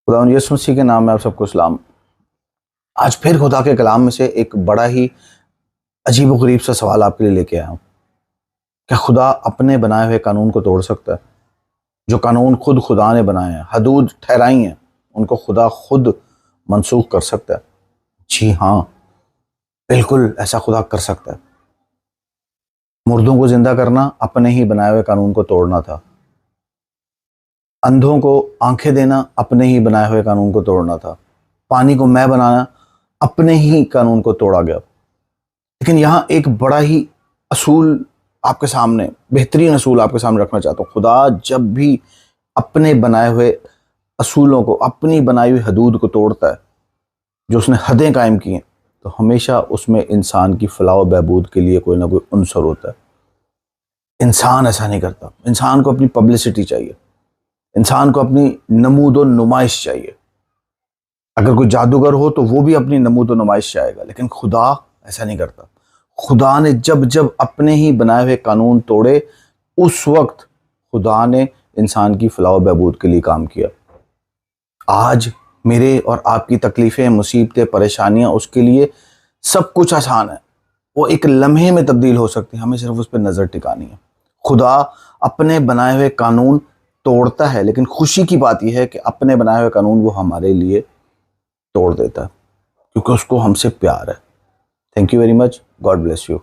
خداوند یسوع مسیح کے نام میں آپ سب کو سلام۔ آج پھر خدا کے کلام میں سے ایک بڑا ہی عجیب و غریب سا سوال آپ کے لیے لے کے آیا ہوں۔ کیا خدا اپنے بنائے ہوئے قانون کو توڑ سکتا ہے؟ جو قانون خود خدا نے بنائے ہیں، حدود ٹھہرائی ہیں، ان کو خدا خود منسوخ کر سکتا ہے؟ جی ہاں، بالکل ایسا خدا کر سکتا ہے۔ مردوں کو زندہ کرنا اپنے ہی بنائے ہوئے قانون کو توڑنا تھا۔ اندھوں کو آنکھیں دینا اپنے ہی بنائے ہوئے قانون کو توڑنا تھا۔ پانی کو میں بنانا اپنے ہی قانون کو توڑا گیا۔ لیکن یہاں ایک بڑا ہی اصول آپ کے سامنے، بہترین اصول آپ کے سامنے رکھنا چاہتا ہوں۔ خدا جب بھی اپنے بنائے ہوئے اصولوں کو، اپنی بنائی ہوئی حدود کو توڑتا ہے، جو اس نے حدیں قائم کی ہیں، تو ہمیشہ اس میں انسان کی فلاح و بہبود کے لیے کوئی نہ کوئی عنصر ہوتا ہے۔ انسان ایسا نہیں کرتا۔ انسان کو اپنی پبلسٹی چاہیے، انسان کو اپنی نمود و نمائش چاہیے۔ اگر کوئی جادوگر ہو تو وہ بھی اپنی نمود و نمائش چاہے گا، لیکن خدا ایسا نہیں کرتا۔ خدا نے جب اپنے ہی بنائے ہوئے قانون توڑے، اس وقت خدا نے انسان کی فلاح و بہبود کے لیے کام کیا۔ آج میرے اور آپ کی تکلیفیں، مصیبتیں، پریشانیاں، اس کے لیے سب کچھ آسان ہے۔ وہ ایک لمحے میں تبدیل ہو سکتی ہیں، ہمیں صرف اس پہ نظر ٹکانی ہے۔ خدا اپنے بنائے ہوئے قانون توڑتا ہے، لیکن خوشی کی بات یہ ہے کہ اپنے بنائے ہوئے قانون وہ ہمارے لیے توڑ دیتا ہے، کیونکہ اس کو ہم سے پیار ہے۔ Thank you very much. God bless you.